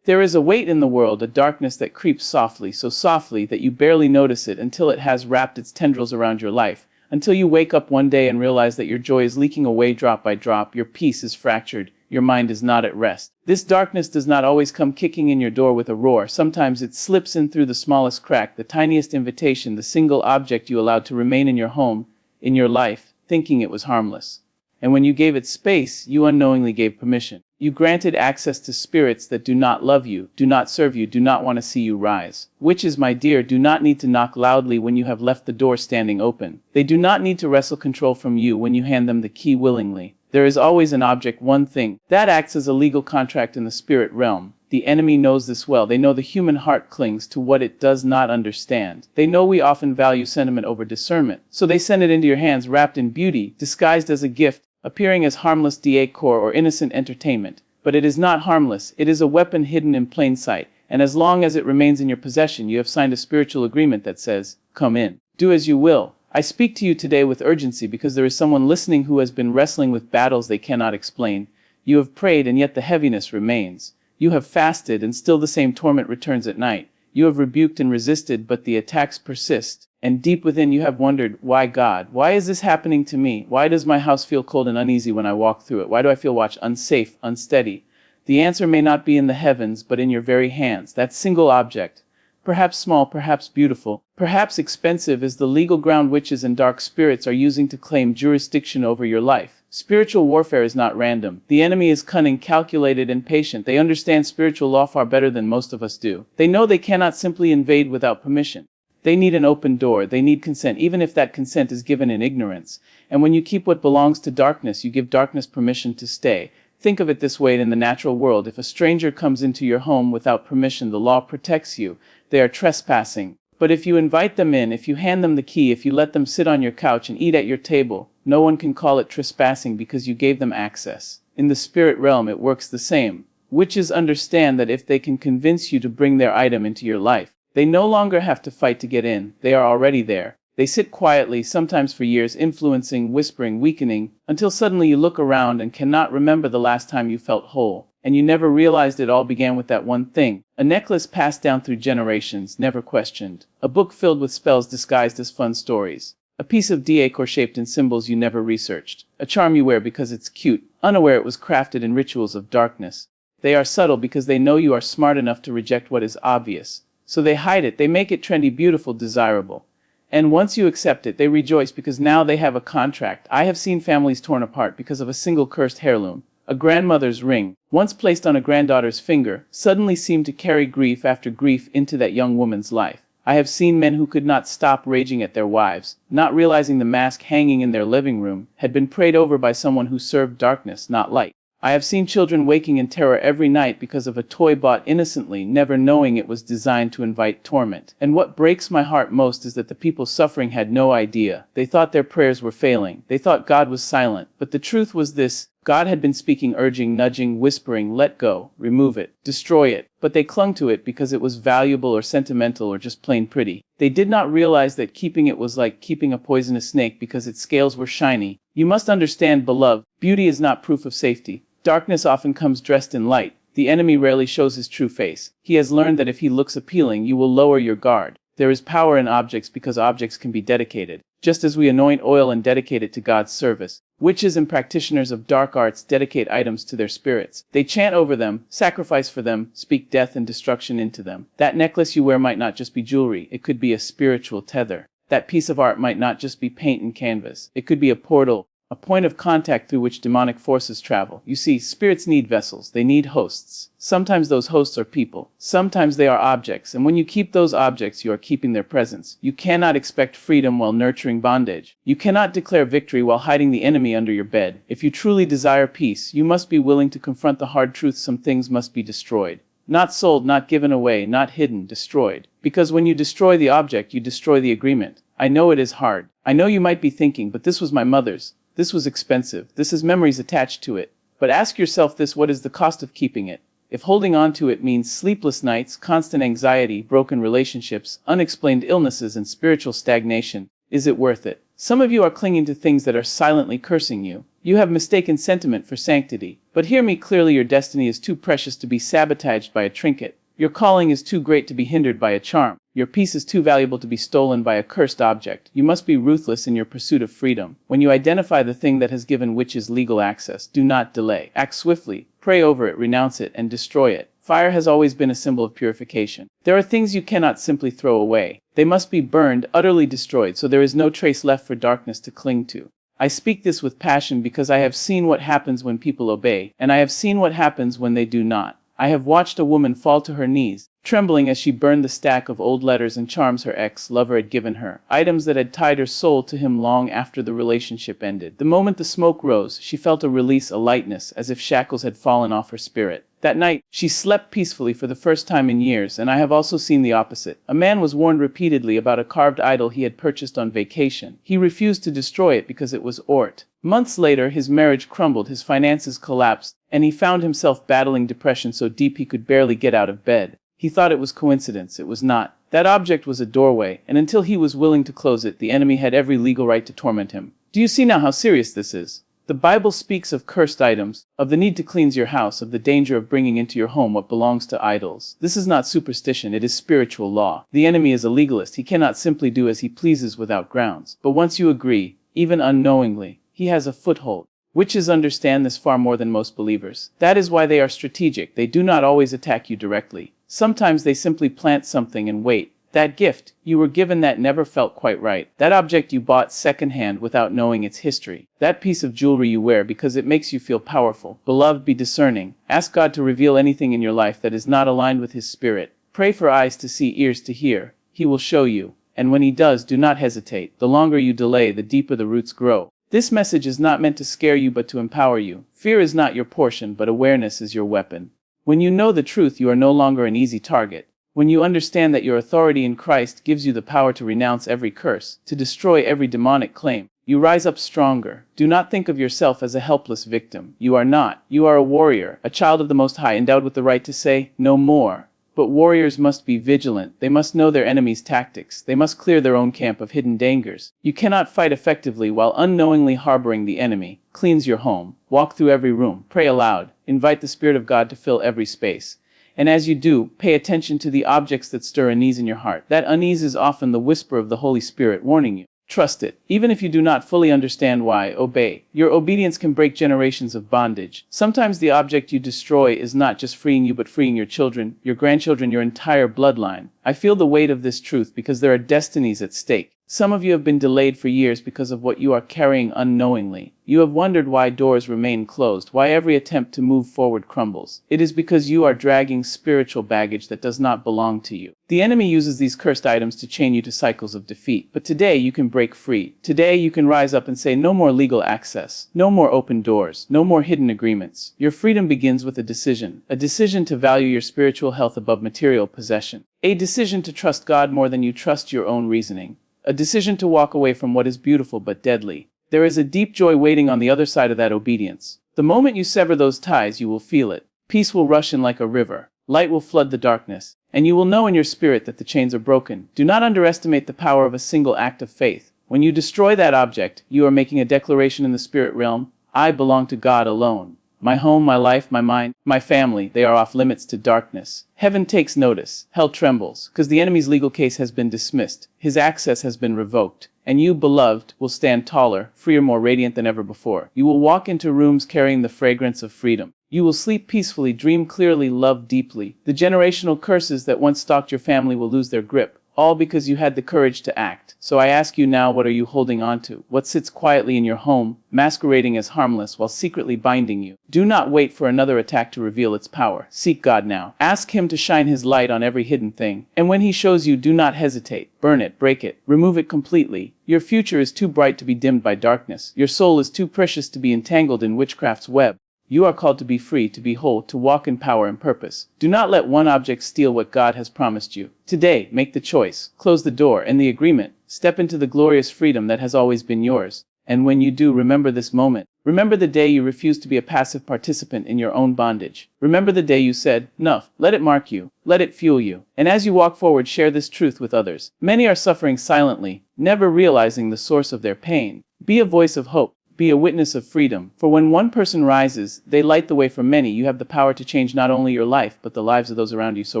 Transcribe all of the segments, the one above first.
There is a weight in the world, a darkness that creeps softly, so softly that you barely notice it until it has wrapped its tendrils around your life, until you wake up one day and realize that your joy is leaking away drop by drop, your peace is fractured, your mind is not at rest. This darkness does not always come kicking in your door with a roar. Sometimes it slips in through the smallest crack, the tiniest invitation, the single object you allowed to remain in your home, in your life, thinking it was harmless. And when you gave it space, you unknowingly gave permission. You granted access to spirits that do not love you, do not serve you, do not want to see you rise. Witches, my dear, do not need to knock loudly when you have left the door standing open. They do not need to wrestle control from you when you hand them the key willingly. There is always an object, one thing, that acts as a legal contract in the spirit realm. The enemy knows this well. They know the human heart clings to what it does not understand. They know we often value sentiment over discernment. So they send it into your hands wrapped in beauty, disguised as a gift, appearing as harmless decor or innocent entertainment. But it is not harmless. It is a weapon hidden in plain sight. And as long as it remains in your possession, you have signed a spiritual agreement that says, come in. Do as you will. I speak to you today with urgency because there is someone listening who has been wrestling with battles they cannot explain. You have prayed and yet the heaviness remains. You have fasted and still the same torment returns at night. You have rebuked and resisted, but the attacks persist. And deep within you have wondered, why God? Why is this happening to me? Why does my house feel cold and uneasy when I walk through it? Why do I feel watched, unsafe, unsteady? The answer may not be in the heavens, but in your very hands. That single object, perhaps small, perhaps beautiful, perhaps expensive, is the legal ground witches and dark spirits are using to claim jurisdiction over your life. Spiritual warfare is not random. The enemy is cunning, calculated, and patient. They understand spiritual law far better than most of us do. They know they cannot simply invade without permission. They need an open door. They need consent, even if that consent is given in ignorance. And when you keep what belongs to darkness, you give darkness permission to stay. Think of it this way: in the natural world, if a stranger comes into your home without permission, the law protects you. They are trespassing. But if you invite them in, if you hand them the key, if you let them sit on your couch and eat at your table, no one can call it trespassing because you gave them access. In the spirit realm, it works the same. Witches understand that if they can convince you to bring their item into your life, they no longer have to fight to get in. They are already there. They sit quietly, sometimes for years, influencing, whispering, weakening, until suddenly you look around and cannot remember the last time you felt whole. And you never realized it all began with that one thing. A necklace passed down through generations, never questioned. A book filled with spells disguised as fun stories. A piece of decor shaped in symbols you never researched. A charm you wear because it's cute, unaware it was crafted in rituals of darkness. They are subtle because they know you are smart enough to reject what is obvious. So they hide it. They make it trendy, beautiful, desirable. And once you accept it, they rejoice because now they have a contract. I have seen families torn apart because of a single cursed heirloom. A grandmother's ring, once placed on a granddaughter's finger, suddenly seemed to carry grief after grief into that young woman's life. I have seen men who could not stop raging at their wives, not realizing the mask hanging in their living room had been prayed over by someone who served darkness, not light. I have seen children waking in terror every night because of a toy bought innocently, never knowing it was designed to invite torment. And what breaks my heart most is that the people suffering had no idea. They thought their prayers were failing. They thought God was silent. But the truth was this: God had been speaking, urging, nudging, whispering, let go, remove it, destroy it. But they clung to it because it was valuable or sentimental or just plain pretty. They did not realize that keeping it was like keeping a poisonous snake because its scales were shiny. You must understand, beloved, beauty is not proof of safety. Darkness often comes dressed in light. The enemy rarely shows his true face. He has learned that if he looks appealing, you will lower your guard. There is power in objects because objects can be dedicated. Just as we anoint oil and dedicate it to God's service, witches and practitioners of dark arts dedicate items to their spirits. They chant over them, sacrifice for them, speak death and destruction into them. That necklace you wear might not just be jewelry. It could be a spiritual tether. That piece of art might not just be paint and canvas. It could be a portal, a point of contact through which demonic forces travel. You see, spirits need vessels. They need hosts. Sometimes those hosts are people. Sometimes they are objects. And when you keep those objects, you are keeping their presence. You cannot expect freedom while nurturing bondage. You cannot declare victory while hiding the enemy under your bed. If you truly desire peace, you must be willing to confront the hard truth. Some things must be destroyed. Not sold, not given away, not hidden, destroyed. Because when you destroy the object, you destroy the agreement. I know it is hard. I know you might be thinking, but this was my mother's. This was expensive. This has memories attached to it. But ask yourself this: what is the cost of keeping it? If holding on to it means sleepless nights, constant anxiety, broken relationships, unexplained illnesses, and spiritual stagnation, is it worth it? Some of you are clinging to things that are silently cursing you. You have mistaken sentiment for sanctity. But hear me clearly, your destiny is too precious to be sabotaged by a trinket. Your calling is too great to be hindered by a charm. Your peace is too valuable to be stolen by a cursed object. You must be ruthless in your pursuit of freedom. When you identify the thing that has given witches legal access, do not delay. Act swiftly, pray over it, renounce it, and destroy it. Fire has always been a symbol of purification. There are things you cannot simply throw away. They must be burned, utterly destroyed, so there is no trace left for darkness to cling to. I speak this with passion because I have seen what happens when people obey, and I have seen what happens when they do not. I have watched a woman fall to her knees, trembling as she burned the stack of old letters and charms her ex-lover had given her, items that had tied her soul to him long after the relationship ended. The moment the smoke rose, she felt a release, a lightness, as if shackles had fallen off her spirit. That night, she slept peacefully for the first time in years, and I have also seen the opposite. A man was warned repeatedly about a carved idol he had purchased on vacation. He refused to destroy it because it was ort. Months later, his marriage crumbled, his finances collapsed, and he found himself battling depression so deep he could barely get out of bed. He thought it was coincidence. It was not. That object was a doorway, and until he was willing to close it, the enemy had every legal right to torment him. Do you see now how serious this is? The Bible speaks of cursed items, of the need to cleanse your house, of the danger of bringing into your home what belongs to idols. This is not superstition, it is spiritual law. The enemy is a legalist. He cannot simply do as he pleases without grounds. But once you agree, even unknowingly, he has a foothold. Witches understand this far more than most believers. That is why they are strategic. They do not always attack you directly. Sometimes they simply plant something and wait. That gift you were given that never felt quite right. That object you bought secondhand without knowing its history. That piece of jewelry you wear because it makes you feel powerful. Beloved, be discerning. Ask God to reveal anything in your life that is not aligned with His Spirit. Pray for eyes to see, ears to hear. He will show you. And when He does, do not hesitate. The longer you delay, the deeper the roots grow. This message is not meant to scare you but to empower you. Fear is not your portion, but awareness is your weapon. When you know the truth, you are no longer an easy target. When you understand that your authority in Christ gives you the power to renounce every curse, to destroy every demonic claim, you rise up stronger. Do not think of yourself as a helpless victim. You are not. You are a warrior, a child of the Most High, endowed with the right to say, no more. But warriors must be vigilant. They must know their enemy's tactics. They must clear their own camp of hidden dangers. You cannot fight effectively while unknowingly harboring the enemy. Cleanse your home. Walk through every room. Pray aloud. Invite the Spirit of God to fill every space. And as you do, pay attention to the objects that stir unease in your heart. That unease is often the whisper of the Holy Spirit warning you. Trust it. Even if you do not fully understand why, obey. Your obedience can break generations of bondage. Sometimes the object you destroy is not just freeing you, but freeing your children, your grandchildren, your entire bloodline. I feel the weight of this truth because there are destinies at stake. Some of you have been delayed for years because of what you are carrying unknowingly. You have wondered why doors remain closed, why every attempt to move forward crumbles. It is because you are dragging spiritual baggage that does not belong to you. The enemy uses these cursed items to chain you to cycles of defeat. But today you can break free. Today you can rise up and say no more legal access, no more open doors, no more hidden agreements. Your freedom begins with a decision to value your spiritual health above material possession, a decision to trust God more than you trust your own reasoning. A decision to walk away from what is beautiful but deadly. There is a deep joy waiting on the other side of that obedience. The moment you sever those ties, you will feel it. Peace will rush in like a river. Light will flood the darkness. And you will know in your spirit that the chains are broken. Do not underestimate the power of a single act of faith. When you destroy that object, you are making a declaration in the spirit realm. I belong to God alone. My home, my life, my mind, my family, they are off limits to darkness. Heaven takes notice. Hell trembles, because the enemy's legal case has been dismissed. His access has been revoked. And you, beloved, will stand taller, freer, more radiant than ever before. You will walk into rooms carrying the fragrance of freedom. You will sleep peacefully, dream clearly, love deeply. The generational curses that once stalked your family will lose their grip, all because you had the courage to act. So I ask you now, what are you holding on to? What sits quietly in your home, masquerading as harmless while secretly binding you? Do not wait for another attack to reveal its power. Seek God now. Ask Him to shine His light on every hidden thing. And when He shows you, do not hesitate. Burn it, break it, remove it completely. Your future is too bright to be dimmed by darkness. Your soul is too precious to be entangled in witchcraft's web. You are called to be free, to be whole, to walk in power and purpose. Do not let one object steal what God has promised you. Today, make the choice. Close the door and the agreement. Step into the glorious freedom that has always been yours. And when you do, remember this moment. Remember the day you refused to be a passive participant in your own bondage. Remember the day you said, "Enough." Let it mark you. Let it fuel you. And as you walk forward, share this truth with others. Many are suffering silently, never realizing the source of their pain. Be a voice of hope. Be a witness of freedom. For when one person rises, they light the way for many. You have the power to change not only your life, but the lives of those around you. So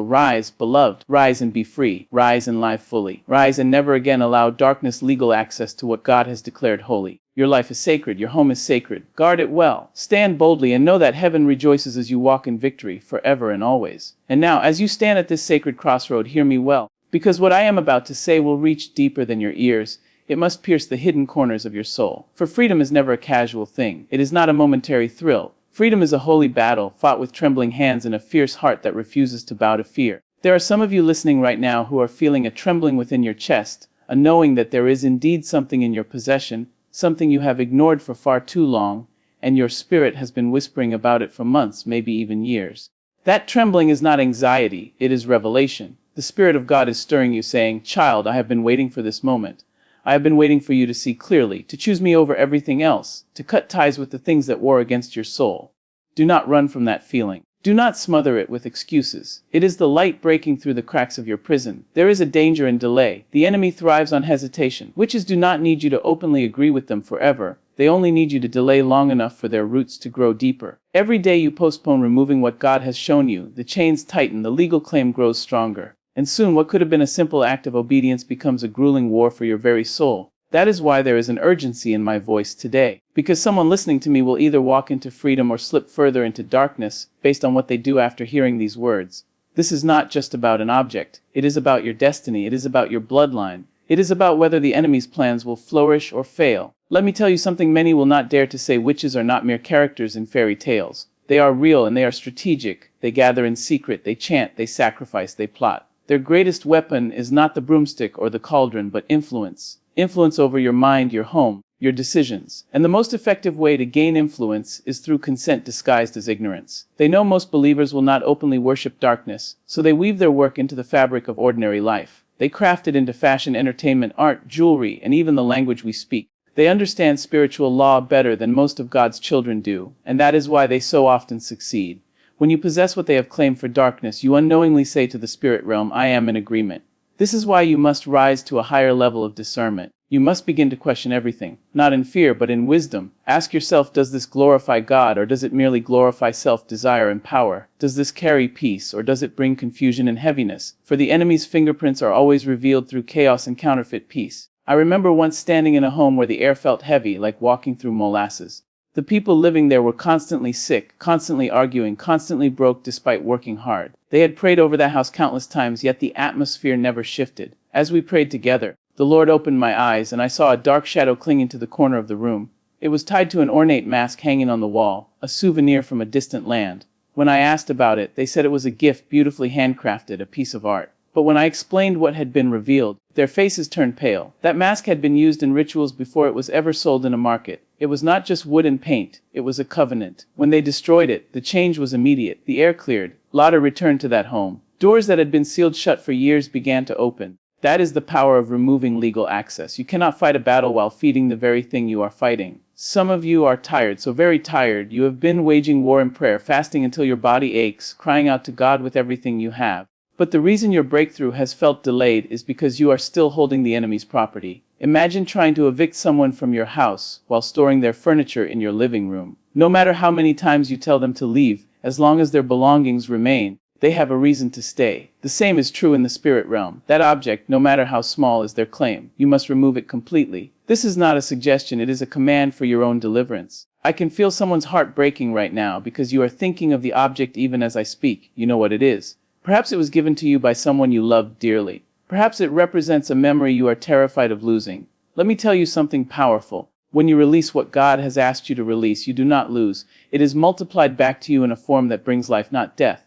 rise, beloved. Rise and be free. Rise and live fully. Rise and never again allow darkness legal access to what God has declared holy. Your life is sacred. Your home is sacred. Guard it well. Stand boldly and know that heaven rejoices as you walk in victory forever and always. And now, as you stand at this sacred crossroad, hear me well, because what I am about to say will reach deeper than your ears. It must pierce the hidden corners of your soul. For freedom is never a casual thing. It is not a momentary thrill. Freedom is a holy battle, fought with trembling hands and a fierce heart that refuses to bow to fear. There are some of you listening right now who are feeling a trembling within your chest, a knowing that there is indeed something in your possession, something you have ignored for far too long, and your spirit has been whispering about it for months, maybe even years. That trembling is not anxiety, it is revelation. The Spirit of God is stirring you, saying, "Child, I have been waiting for this moment. I have been waiting for you to see clearly, to choose me over everything else, to cut ties with the things that war against your soul." Do not run from that feeling. Do not smother it with excuses. It is the light breaking through the cracks of your prison. There is a danger in delay. The enemy thrives on hesitation. Witches do not need you to openly agree with them forever. They only need you to delay long enough for their roots to grow deeper. Every day you postpone removing what God has shown you, the chains tighten, the legal claim grows stronger. And soon what could have been a simple act of obedience becomes a grueling war for your very soul. That is why there is an urgency in my voice today. Because someone listening to me will either walk into freedom or slip further into darkness, based on what they do after hearing these words. This is not just about an object. It is about your destiny. It is about your bloodline. It is about whether the enemy's plans will flourish or fail. Let me tell you something many will not dare to say. Witches are not mere characters in fairy tales. They are real and they are strategic. They gather in secret. They chant. They sacrifice. They plot. Their greatest weapon is not the broomstick or the cauldron, but influence. Influence over your mind, your home, your decisions. And the most effective way to gain influence is through consent disguised as ignorance. They know most believers will not openly worship darkness, so they weave their work into the fabric of ordinary life. They craft it into fashion, entertainment, art, jewelry, and even the language we speak. They understand spiritual law better than most of God's children do, and that is why they so often succeed. When you possess what they have claimed for darkness, you unknowingly say to the spirit realm, "I am in agreement." This is why you must rise to a higher level of discernment. You must begin to question everything, not in fear but in wisdom. Ask yourself, does this glorify God or does it merely glorify self-desire and power? Does this carry peace or does it bring confusion and heaviness? For the enemy's fingerprints are always revealed through chaos and counterfeit peace. I remember once standing in a home where the air felt heavy, like walking through molasses. The people living there were constantly sick, constantly arguing, constantly broke despite working hard. They had prayed over that house countless times, yet the atmosphere never shifted. As we prayed together, the Lord opened my eyes and I saw a dark shadow clinging to the corner of the room. It was tied to an ornate mask hanging on the wall, a souvenir from a distant land. When I asked about it, they said it was a gift, beautifully handcrafted, a piece of art. But when I explained what had been revealed, their faces turned pale. That mask had been used in rituals before it was ever sold in a market. It was not just wood and paint, it was a covenant. When they destroyed it, the change was immediate. The air cleared. Laughter returned to that home. Doors that had been sealed shut for years began to open. That is the power of removing legal access. You cannot fight a battle while feeding the very thing you are fighting. Some of you are tired, so very tired. You have been waging war in prayer, fasting until your body aches, crying out to God with everything you have. But the reason your breakthrough has felt delayed is because you are still holding the enemy's property. Imagine trying to evict someone from your house while storing their furniture in your living room. No matter how many times you tell them to leave, as long as their belongings remain, they have a reason to stay. The same is true in the spirit realm. That object, no matter how small, is their claim. You must remove it completely. This is not a suggestion, it is a command for your own deliverance. I can feel someone's heart breaking right now because you are thinking of the object even as I speak. You know what it is. Perhaps it was given to you by someone you loved dearly. Perhaps it represents a memory you are terrified of losing. Let me tell you something powerful. When you release what God has asked you to release, you do not lose. It is multiplied back to you in a form that brings life, not death.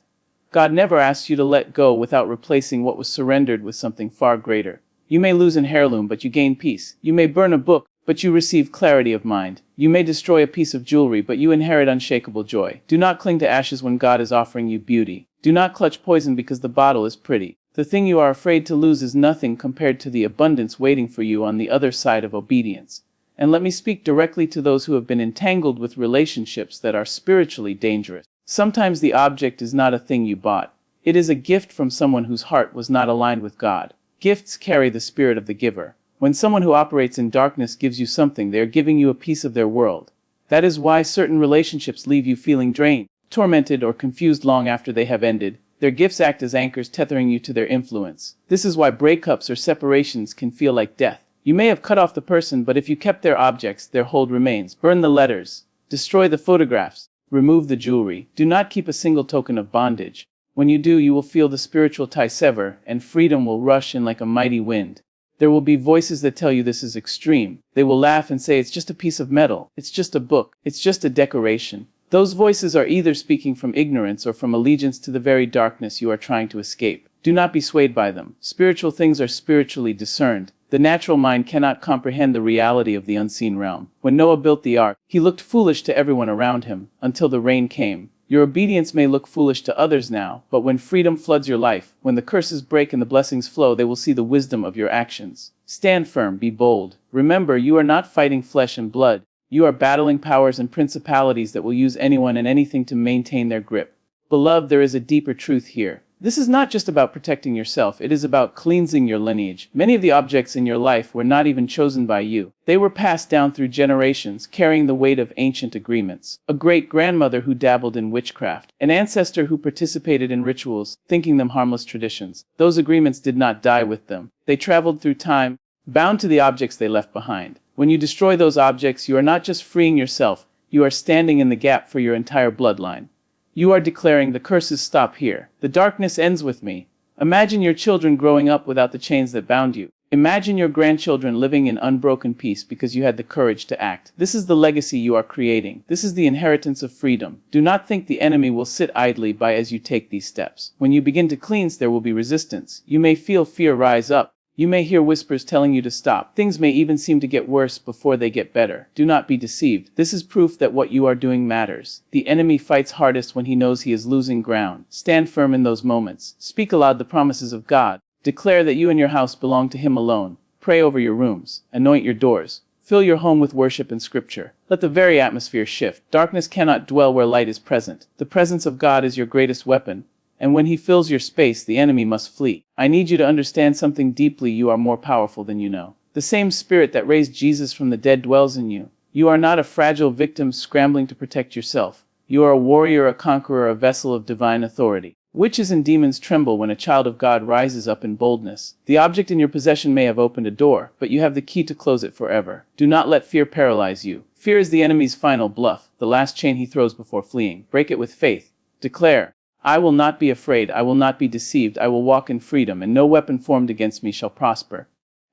God never asks you to let go without replacing what was surrendered with something far greater. You may lose an heirloom, but you gain peace. You may burn a book, but you receive clarity of mind. You may destroy a piece of jewelry, but you inherit unshakable joy. Do not cling to ashes when God is offering you beauty. Do not clutch poison because the bottle is pretty. The thing you are afraid to lose is nothing compared to the abundance waiting for you on the other side of obedience. And let me speak directly to those who have been entangled with relationships that are spiritually dangerous. Sometimes the object is not a thing you bought. It is a gift from someone whose heart was not aligned with God. Gifts carry the spirit of the giver. When someone who operates in darkness gives you something, they are giving you a piece of their world. That is why certain relationships leave you feeling drained, tormented, or confused long after they have ended. Their gifts act as anchors tethering you to their influence. This is why breakups or separations can feel like death. You may have cut off the person, but if you kept their objects, their hold remains. Burn the letters. Destroy the photographs. Remove the jewelry. Do not keep a single token of bondage. When you do, you will feel the spiritual tie sever, and freedom will rush in like a mighty wind. There will be voices that tell you this is extreme. They will laugh and say it's just a piece of metal. It's just a book. It's just a decoration. Those voices are either speaking from ignorance or from allegiance to the very darkness you are trying to escape. Do not be swayed by them. Spiritual things are spiritually discerned. The natural mind cannot comprehend the reality of the unseen realm. When Noah built the ark, he looked foolish to everyone around him, until the rain came. Your obedience may look foolish to others now, but when freedom floods your life, when the curses break and the blessings flow, they will see the wisdom of your actions. Stand firm, be bold. Remember, you are not fighting flesh and blood. You are battling powers and principalities that will use anyone and anything to maintain their grip. Beloved, there is a deeper truth here. This is not just about protecting yourself, it is about cleansing your lineage. Many of the objects in your life were not even chosen by you. They were passed down through generations, carrying the weight of ancient agreements. A great-grandmother who dabbled in witchcraft, an ancestor who participated in rituals, thinking them harmless traditions. Those agreements did not die with them. They traveled through time, bound to the objects they left behind. When you destroy those objects, you are not just freeing yourself, you are standing in the gap for your entire bloodline. You are declaring, the curses stop here. The darkness ends with me. Imagine your children growing up without the chains that bound you. Imagine your grandchildren living in unbroken peace because you had the courage to act. This is the legacy you are creating. This is the inheritance of freedom. Do not think the enemy will sit idly by as you take these steps. When you begin to cleanse, there will be resistance. You may feel fear rise up. You may hear whispers telling you to stop. Things may even seem to get worse before they get better. Do not be deceived. This is proof that what you are doing matters. The enemy fights hardest when he knows he is losing ground. Stand firm in those moments. Speak aloud the promises of God. Declare that you and your house belong to Him alone. Pray over your rooms. Anoint your doors. Fill your home with worship and scripture. Let the very atmosphere shift. Darkness cannot dwell where light is present. The presence of God is your greatest weapon. And when He fills your space, the enemy must flee. I need you to understand something deeply. You are more powerful than you know. The same Spirit that raised Jesus from the dead dwells in you. You are not a fragile victim scrambling to protect yourself. You are a warrior, a conqueror, a vessel of divine authority. Witches and demons tremble when a child of God rises up in boldness. The object in your possession may have opened a door, but you have the key to close it forever. Do not let fear paralyze you. Fear is the enemy's final bluff, the last chain he throws before fleeing. Break it with faith. Declare, I will not be afraid, I will not be deceived, I will walk in freedom, and no weapon formed against me shall prosper.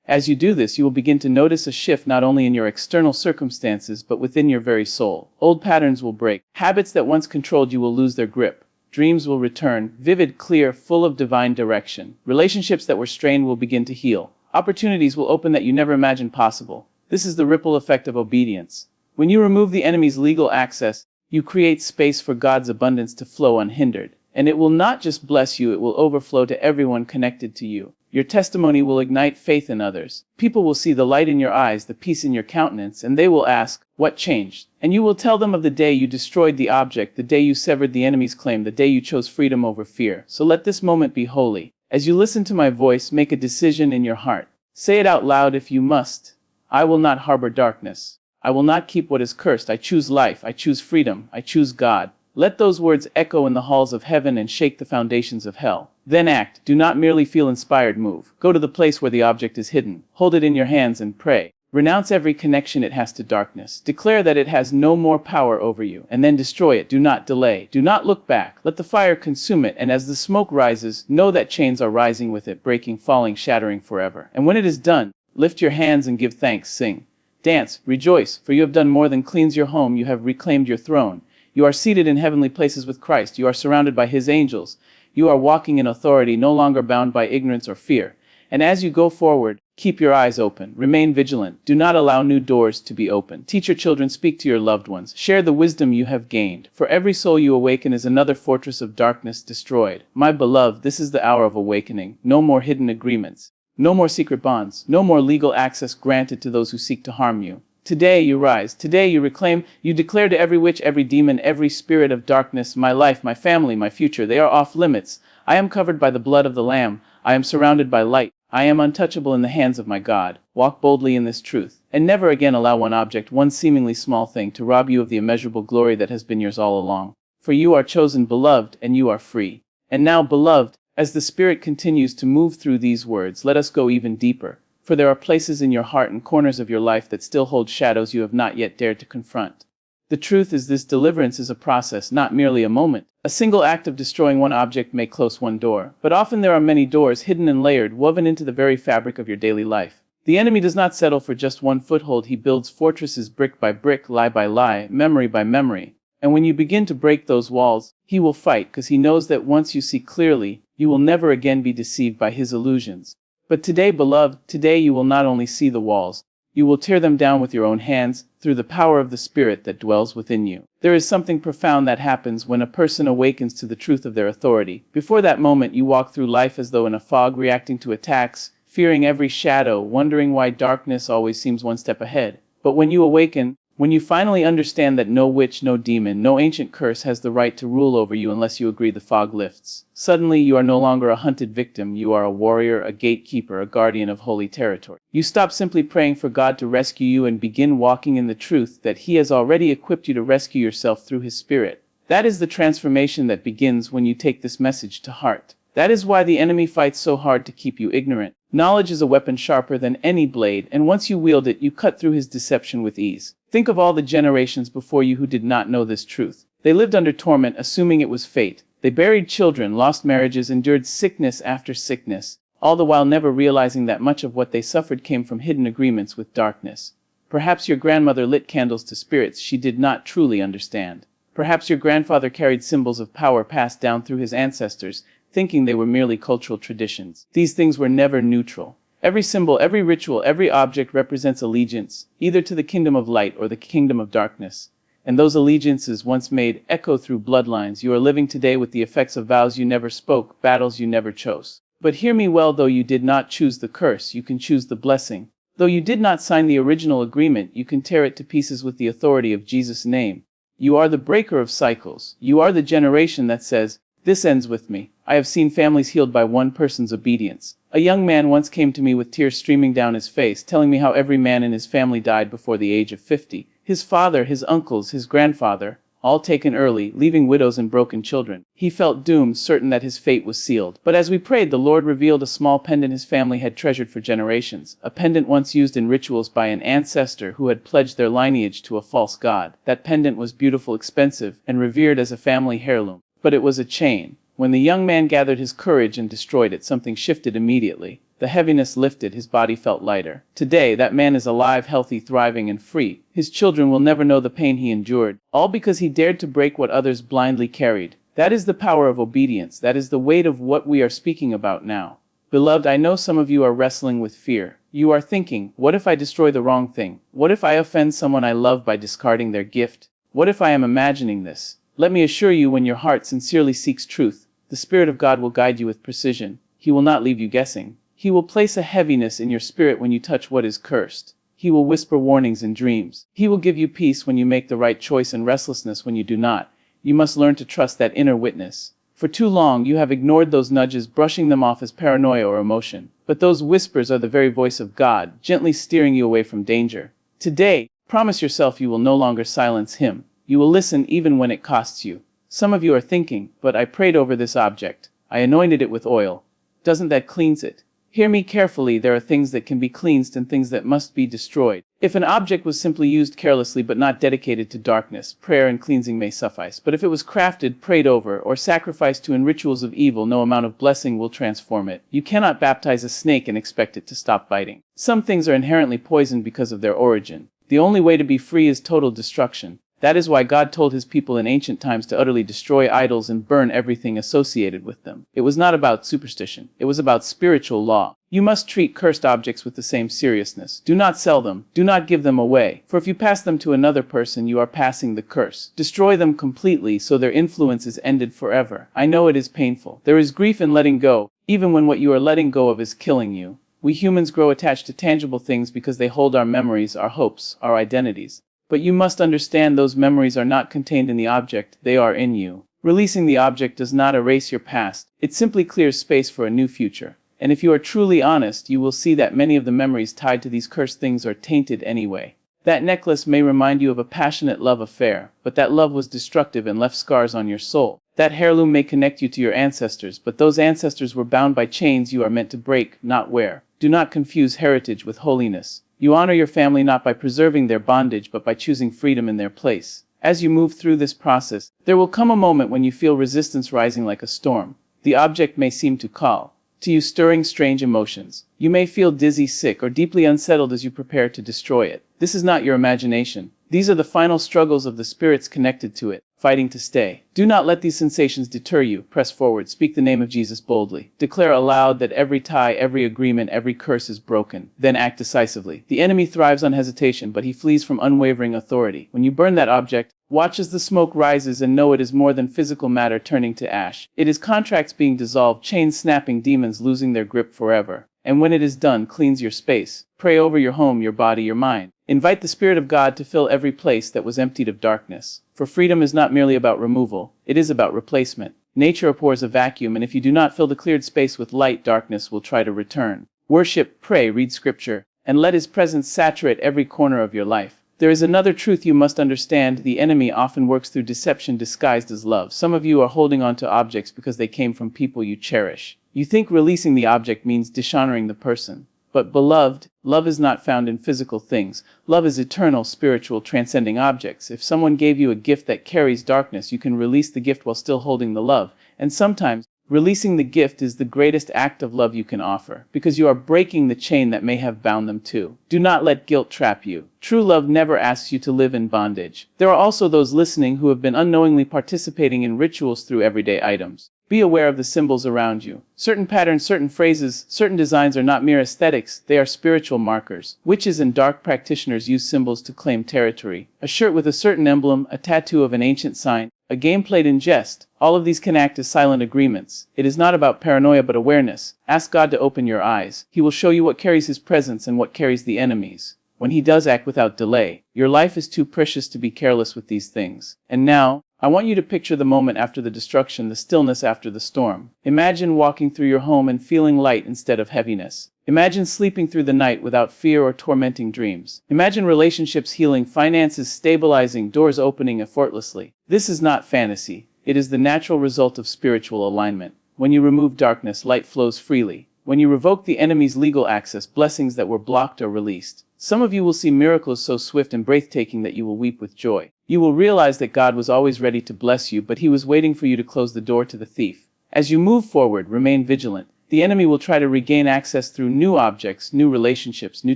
As you do this, you will begin to notice a shift not only in your external circumstances, but within your very soul. Old patterns will break. Habits that once controlled you will lose their grip. Dreams will return, vivid, clear, full of divine direction. Relationships that were strained will begin to heal. Opportunities will open that you never imagined possible. This is the ripple effect of obedience. When you remove the enemy's legal access, you create space for God's abundance to flow unhindered. And it will not just bless you, it will overflow to everyone connected to you. Your testimony will ignite faith in others. People will see the light in your eyes, the peace in your countenance, and they will ask, what changed? And you will tell them of the day you destroyed the object, the day you severed the enemy's claim, the day you chose freedom over fear. So let this moment be holy. As you listen to my voice, make a decision in your heart. Say it out loud if you must. I will not harbor darkness. I will not keep what is cursed. I choose life. I choose freedom. I choose God. Let those words echo in the halls of heaven and shake the foundations of hell. Then act. Do not merely feel inspired. Move. Go to the place where the object is hidden. Hold it in your hands and pray. Renounce every connection it has to darkness. Declare that it has no more power over you, and then destroy it. Do not delay. Do not look back. Let the fire consume it, and as the smoke rises, know that chains are rising with it, breaking, falling, shattering forever. And when it is done, lift your hands and give thanks. Sing. Dance. Rejoice, for you have done more than cleanse your home. You have reclaimed your throne. You are seated in heavenly places with Christ. You are surrounded by His angels. You are walking in authority, no longer bound by ignorance or fear. And as you go forward, keep your eyes open. Remain vigilant. Do not allow new doors to be opened. Teach your children. Speak to your loved ones. Share the wisdom you have gained. For every soul you awaken is another fortress of darkness destroyed. My beloved, this is the hour of awakening. No more hidden agreements. No more secret bonds. No more legal access granted to those who seek to harm you. Today you rise. Today you reclaim. You declare to every witch, every demon, every spirit of darkness, my life, my family, my future, they are off limits. I am covered by the blood of the Lamb. I am surrounded by light. I am untouchable in the hands of my God. Walk boldly in this truth, and never again allow one object, one seemingly small thing, to rob you of the immeasurable glory that has been yours all along. For you are chosen, beloved, and you are free. And now, beloved, as the Spirit continues to move through these words, let us go even deeper. For there are places in your heart and corners of your life that still hold shadows you have not yet dared to confront. The truth is, this deliverance is a process, not merely a moment. A single act of destroying one object may close one door, but often there are many doors, hidden and layered, woven into the very fabric of your daily life. The enemy does not settle for just one foothold. He builds fortresses brick by brick, lie by lie, memory by memory. And when you begin to break those walls, he will fight, because he knows that once you see clearly, you will never again be deceived by his illusions. But today, beloved, today you will not only see the walls, you will tear them down with your own hands, through the power of the Spirit that dwells within you. There is something profound that happens when a person awakens to the truth of their authority. Before that moment, you walk through life as though in a fog, reacting to attacks, fearing every shadow, wondering why darkness always seems one step ahead. But when you awaken, when you finally understand that no witch, no demon, no ancient curse has the right to rule over you unless you agree, the fog lifts. Suddenly, you are no longer a hunted victim. You are a warrior, a gatekeeper, a guardian of holy territory. You stop simply praying for God to rescue you and begin walking in the truth that He has already equipped you to rescue yourself through His Spirit. That is the transformation that begins when you take this message to heart. That is why the enemy fights so hard to keep you ignorant. Knowledge is a weapon sharper than any blade, and once you wield it, you cut through his deception with ease. Think of all the generations before you who did not know this truth. They lived under torment, assuming it was fate. They buried children, lost marriages, endured sickness after sickness, all the while never realizing that much of what they suffered came from hidden agreements with darkness. Perhaps your grandmother lit candles to spirits she did not truly understand. Perhaps your grandfather carried symbols of power passed down through his ancestors, thinking they were merely cultural traditions. These things were never neutral. Every symbol, every ritual, every object represents allegiance, either to the kingdom of light or the kingdom of darkness. And those allegiances, once made, echo through bloodlines. You are living today with the effects of vows you never spoke, battles you never chose. But hear me well, though you did not choose the curse, you can choose the blessing. Though you did not sign the original agreement, you can tear it to pieces with the authority of Jesus' name. You are the breaker of cycles. You are the generation that says, "This ends with me." I have seen families healed by one person's obedience. A young man once came to me with tears streaming down his face, telling me how every man in his family died before the age of 50. His father, his uncles, his grandfather, all taken early, leaving widows and broken children. He felt doomed, certain that his fate was sealed. But as we prayed, the Lord revealed a small pendant his family had treasured for generations, a pendant once used in rituals by an ancestor who had pledged their lineage to a false god. That pendant was beautiful, expensive, and revered as a family heirloom. But it was a chain. When the young man gathered his courage and destroyed it, something shifted immediately. The heaviness lifted, his body felt lighter. Today, that man is alive, healthy, thriving, and free. His children will never know the pain he endured, all because he dared to break what others blindly carried. That is the power of obedience. That is the weight of what we are speaking about now. Beloved, I know some of you are wrestling with fear. You are thinking, what if I destroy the wrong thing? What if I offend someone I love by discarding their gift? What if I am imagining this? Let me assure you, when your heart sincerely seeks truth, the Spirit of God will guide you with precision. He will not leave you guessing. He will place a heaviness in your spirit when you touch what is cursed. He will whisper warnings in dreams. He will give you peace when you make the right choice and restlessness when you do not. You must learn to trust that inner witness. For too long, you have ignored those nudges, brushing them off as paranoia or emotion. But those whispers are the very voice of God, gently steering you away from danger. Today, promise yourself you will no longer silence Him. You will listen even when it costs you. Some of you are thinking, but I prayed over this object. I anointed it with oil. Doesn't that cleanse it? Hear me carefully, there are things that can be cleansed and things that must be destroyed. If an object was simply used carelessly but not dedicated to darkness, prayer and cleansing may suffice. But if it was crafted, prayed over, or sacrificed to in rituals of evil, no amount of blessing will transform it. You cannot baptize a snake and expect it to stop biting. Some things are inherently poisoned because of their origin. The only way to be free is total destruction. That is why God told His people in ancient times to utterly destroy idols and burn everything associated with them. It was not about superstition. It was about spiritual law. You must treat cursed objects with the same seriousness. Do not sell them. Do not give them away. For if you pass them to another person, you are passing the curse. Destroy them completely so their influence is ended forever. I know it is painful. There is grief in letting go, even when what you are letting go of is killing you. We humans grow attached to tangible things because they hold our memories, our hopes, our identities. But you must understand those memories are not contained in the object, they are in you. Releasing the object does not erase your past, it simply clears space for a new future. And if you are truly honest, you will see that many of the memories tied to these cursed things are tainted anyway. That necklace may remind you of a passionate love affair, but that love was destructive and left scars on your soul. That heirloom may connect you to your ancestors, but those ancestors were bound by chains you are meant to break, not wear. Do not confuse heritage with holiness. You honor your family not by preserving their bondage, but by choosing freedom in their place. As you move through this process, there will come a moment when you feel resistance rising like a storm. The object may seem to call to you, stirring strange emotions. You may feel dizzy, sick, or deeply unsettled as you prepare to destroy it. This is not your imagination. These are the final struggles of the spirits connected to it, fighting to stay. Do not let these sensations deter you. Press forward. Speak the name of Jesus boldly. Declare aloud that every tie, every agreement, every curse is broken. Then act decisively. The enemy thrives on hesitation, but he flees from unwavering authority. When you burn that object, watch as the smoke rises and know it is more than physical matter turning to ash. It is contracts being dissolved, chains snapping, demons losing their grip forever. And when it is done, cleanse your space. Pray over your home, your body, your mind. Invite the Spirit of God to fill every place that was emptied of darkness. For freedom is not merely about removal, it is about replacement. Nature abhors a vacuum, and if you do not fill the cleared space with light, darkness will try to return. Worship, pray, read scripture, and let His presence saturate every corner of your life. There is another truth you must understand. The enemy often works through deception disguised as love. Some of you are holding on to objects because they came from people you cherish. You think releasing the object means dishonoring the person. But beloved, love is not found in physical things. Love is eternal, spiritual, transcending objects. If someone gave you a gift that carries darkness, you can release the gift while still holding the love. And sometimes, releasing the gift is the greatest act of love you can offer, because you are breaking the chain that may have bound them too. Do not let guilt trap you. True love never asks you to live in bondage. There are also those listening who have been unknowingly participating in rituals through everyday items. Be aware of the symbols around you. Certain patterns, certain phrases, certain designs are not mere aesthetics, they are spiritual markers. Witches and dark practitioners use symbols to claim territory. A shirt with a certain emblem, a tattoo of an ancient sign, a game played in jest. All of these can act as silent agreements. It is not about paranoia but awareness. Ask God to open your eyes. He will show you what carries His presence and what carries the enemy's. When He does, act without delay. Your life is too precious to be careless with these things. And now, I want you to picture the moment after the destruction, the stillness after the storm. Imagine walking through your home and feeling light instead of heaviness. Imagine sleeping through the night without fear or tormenting dreams. Imagine relationships healing, finances stabilizing, doors opening effortlessly. This is not fantasy. It is the natural result of spiritual alignment. When you remove darkness, light flows freely. When you revoke the enemy's legal access, blessings that were blocked are released. Some of you will see miracles so swift and breathtaking that you will weep with joy. You will realize that God was always ready to bless you, but He was waiting for you to close the door to the thief. As you move forward, remain vigilant. The enemy will try to regain access through new objects, new relationships, new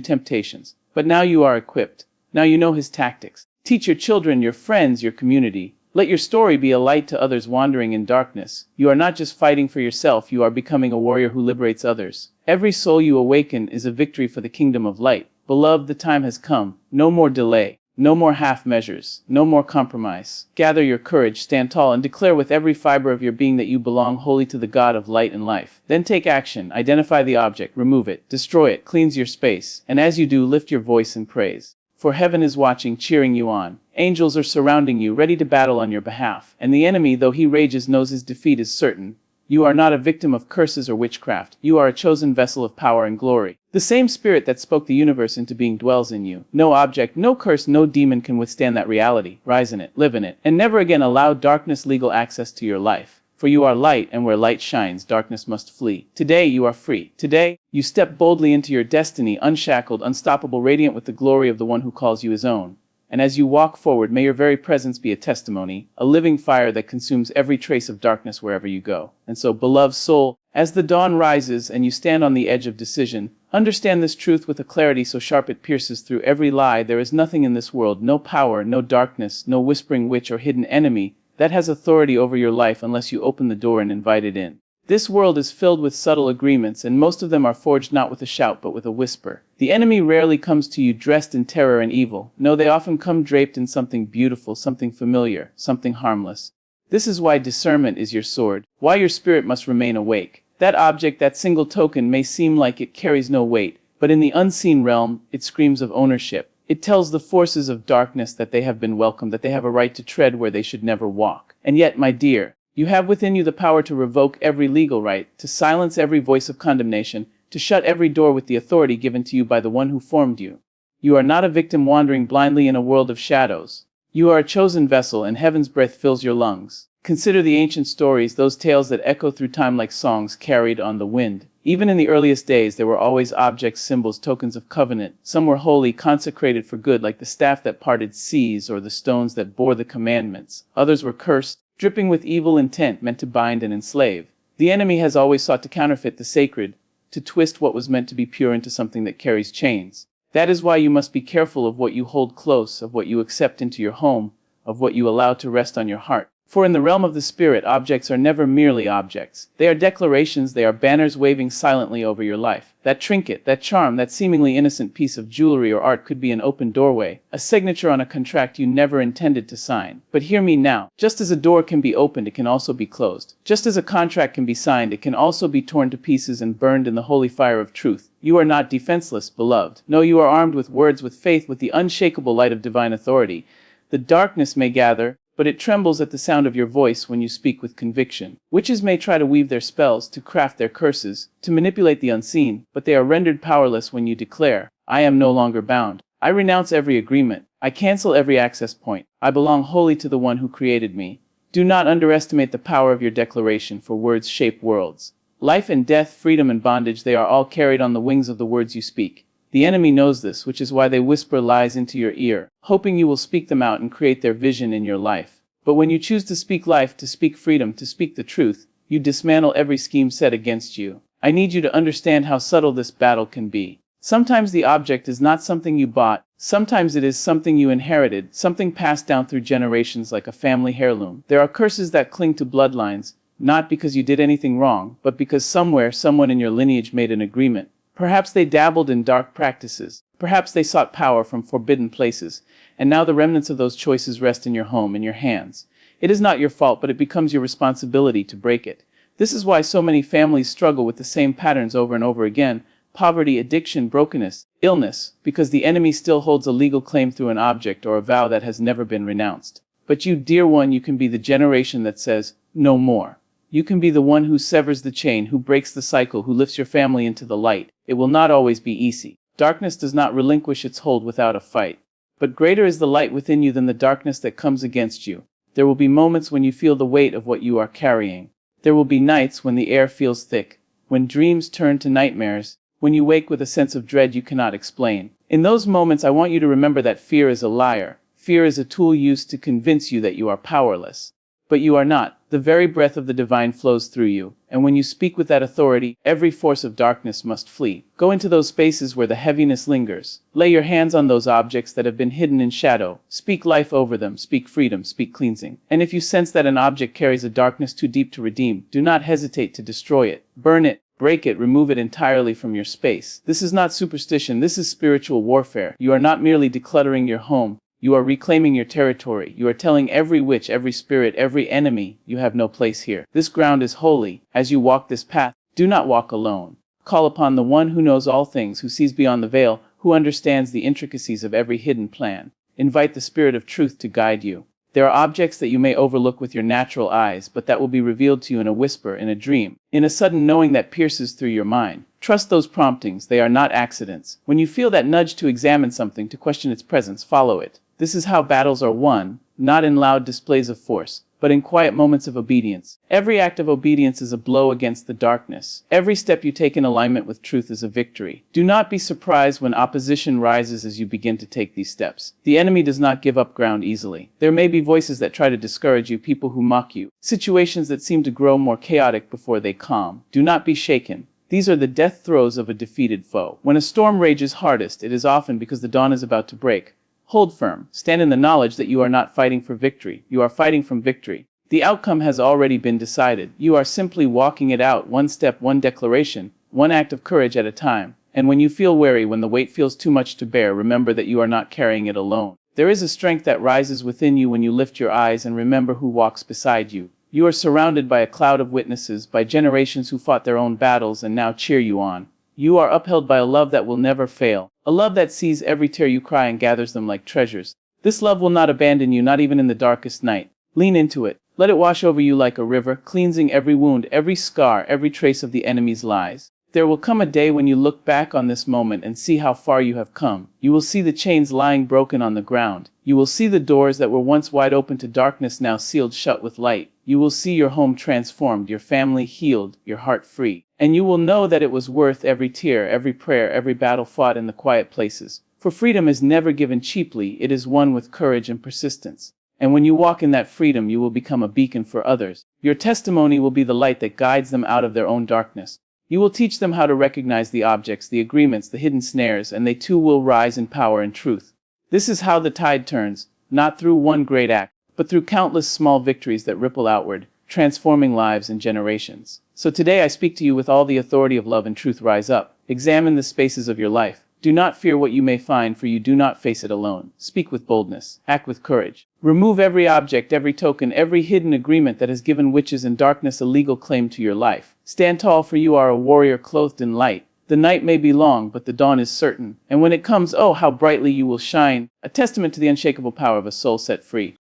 temptations. But now you are equipped. Now you know his tactics. Teach your children, your friends, your community. Let your story be a light to others wandering in darkness. You are not just fighting for yourself, you are becoming a warrior who liberates others. Every soul you awaken is a victory for the kingdom of light. Beloved, the time has come. No more delay. No more half measures. No more compromise. Gather your courage, stand tall, and declare with every fiber of your being that you belong wholly to the God of light and life. Then take action. Identify the object, remove it, destroy it, cleanse your space, and as you do, lift your voice in praise. For heaven is watching, cheering you on. Angels are surrounding you, ready to battle on your behalf. And the enemy, though he rages, knows his defeat is certain. You are not a victim of curses or witchcraft. You are a chosen vessel of power and glory. The same Spirit that spoke the universe into being dwells in you. No object, no curse, no demon can withstand that reality. Rise in it, live in it, and never again allow darkness legal access to your life. For you are light, and where light shines, darkness must flee. Today you are free. Today, you step boldly into your destiny, unshackled, unstoppable, radiant with the glory of the one who calls you his own. And as you walk forward, may your very presence be a testimony, a living fire that consumes every trace of darkness wherever you go. And so, beloved soul, as the dawn rises and you stand on the edge of decision, understand this truth with a clarity so sharp it pierces through every lie. There is nothing in this world, no power, no darkness, no whispering witch or hidden enemy, that has authority over your life unless you open the door and invite it in. This world is filled with subtle agreements, and most of them are forged not with a shout but with a whisper. The enemy rarely comes to you dressed in terror and evil. No, they often come draped in something beautiful, something familiar, something harmless. This is why discernment is your sword, why your spirit must remain awake. That object, that single token, may seem like it carries no weight, but in the unseen realm, it screams of ownership. It tells the forces of darkness that they have been welcomed, that they have a right to tread where they should never walk. And yet, my dear, You have within you the power to revoke every legal right, to silence every voice of condemnation, to shut every door with the authority given to you by the one who formed you. You are not a victim wandering blindly in a world of shadows. You are a chosen vessel, and heaven's breath fills your lungs. Consider the ancient stories, those tales that echo through time like songs carried on the wind. Even in the earliest days, there were always objects, symbols, tokens of covenant. Some were holy, consecrated for good, like the staff that parted seas or the stones that bore the commandments. Others were cursed, dripping with evil intent, meant to bind and enslave. The enemy has always sought to counterfeit the sacred, to twist what was meant to be pure into something that carries chains. That is why you must be careful of what you hold close, of what you accept into your home, of what you allow to rest on your heart. For in the realm of the spirit, objects are never merely objects. They are declarations, they are banners waving silently over your life. That trinket, that charm, that seemingly innocent piece of jewelry or art could be an open doorway, a signature on a contract you never intended to sign. But hear me now. Just as a door can be opened, it can also be closed. Just as a contract can be signed, it can also be torn to pieces and burned in the holy fire of truth. You are not defenseless, beloved. No, you are armed with words, with faith, with the unshakable light of divine authority. The darkness may gather, but it trembles at the sound of your voice when you speak with conviction. Witches may try to weave their spells, to craft their curses, to manipulate the unseen, but they are rendered powerless when you declare, I am no longer bound. I renounce every agreement. I cancel every access point. I belong wholly to the one who created me. Do not underestimate the power of your declaration, for words shape worlds. Life and death, freedom and bondage, they are all carried on the wings of the words you speak. The enemy knows this, which is why they whisper lies into your ear, hoping you will speak them out and create their vision in your life. But when you choose to speak life, to speak freedom, to speak the truth, you dismantle every scheme set against you. I need you to understand how subtle this battle can be. Sometimes the object is not something you bought. Sometimes it is something you inherited, something passed down through generations like a family heirloom. There are curses that cling to bloodlines, not because you did anything wrong, but because somewhere, someone in your lineage made an agreement. Perhaps they dabbled in dark practices. Perhaps they sought power from forbidden places. And now the remnants of those choices rest in your home, in your hands. It is not your fault, but it becomes your responsibility to break it. This is why so many families struggle with the same patterns over and over again: poverty, addiction, brokenness, illness, because the enemy still holds a legal claim through an object or a vow that has never been renounced. But you, dear one, you can be the generation that says, no more. You can be the one who severs the chain, who breaks the cycle, who lifts your family into the light. It will not always be easy. Darkness does not relinquish its hold without a fight. But greater is the light within you than the darkness that comes against you. There will be moments when you feel the weight of what you are carrying. There will be nights when the air feels thick, when dreams turn to nightmares, when you wake with a sense of dread you cannot explain. In those moments, I want you to remember that fear is a liar. Fear is a tool used to convince you that you are powerless. But you are not. The very breath of the divine flows through you, and when you speak with that authority, every force of darkness must flee. Go into those spaces where the heaviness lingers. Lay your hands on those objects that have been hidden in shadow. Speak life over them. Speak freedom. Speak cleansing. And if you sense that an object carries a darkness too deep to redeem, do not hesitate to destroy it. Burn it. Break it, remove it entirely from your space. This is not superstition, this is spiritual warfare. You are not merely decluttering your home, you are reclaiming your territory. You are telling every witch, every spirit, every enemy, you have no place here. This ground is holy. As you walk this path, do not walk alone. Call upon the one who knows all things, who sees beyond the veil, who understands the intricacies of every hidden plan. Invite the Spirit of Truth to guide you. There are objects that you may overlook with your natural eyes, but that will be revealed to you in a whisper, in a dream, in a sudden knowing that pierces through your mind. Trust those promptings. They are not accidents. When you feel that nudge to examine something, to question its presence, follow it. This is how battles are won, not in loud displays of force, but in quiet moments of obedience. Every act of obedience is a blow against the darkness. Every step you take in alignment with truth is a victory. Do not be surprised when opposition rises as you begin to take these steps. The enemy does not give up ground easily. There may be voices that try to discourage you, people who mock you, situations that seem to grow more chaotic before they calm. Do not be shaken. These are the death throes of a defeated foe. When a storm rages hardest, it is often because the dawn is about to break. Hold firm. Stand in the knowledge that you are not fighting for victory. You are fighting from victory. The outcome has already been decided. You are simply walking it out, one step, one declaration, one act of courage at a time. And when you feel weary, when the weight feels too much to bear, remember that you are not carrying it alone. There is a strength that rises within you when you lift your eyes and remember who walks beside you. You are surrounded by a cloud of witnesses, by generations who fought their own battles and now cheer you on. You are upheld by a love that will never fail, a love that sees every tear you cry and gathers them like treasures. This love will not abandon you, not even in the darkest night. Lean into it. Let it wash over you like a river, cleansing every wound, every scar, every trace of the enemy's lies. There will come a day when you look back on this moment and see how far you have come. You will see the chains lying broken on the ground. You will see the doors that were once wide open to darkness now sealed shut with light. You will see your home transformed, your family healed, your heart free. And you will know that it was worth every tear, every prayer, every battle fought in the quiet places. For freedom is never given cheaply, it is won with courage and persistence. And when you walk in that freedom, you will become a beacon for others. Your testimony will be the light that guides them out of their own darkness. You will teach them how to recognize the objects, the agreements, the hidden snares, and they too will rise in power and truth. This is how the tide turns, not through one great act, but through countless small victories that ripple outward, transforming lives and generations. So today I speak to you with all the authority of love and truth. Rise up. Examine the spaces of your life. Do not fear what you may find, for you do not face it alone. Speak with boldness. Act with courage. Remove every object, every token, every hidden agreement that has given witches and darkness a legal claim to your life. Stand tall, for you are a warrior clothed in light. The night may be long, but the dawn is certain. And when it comes, oh, how brightly you will shine, a testament to the unshakable power of a soul set free.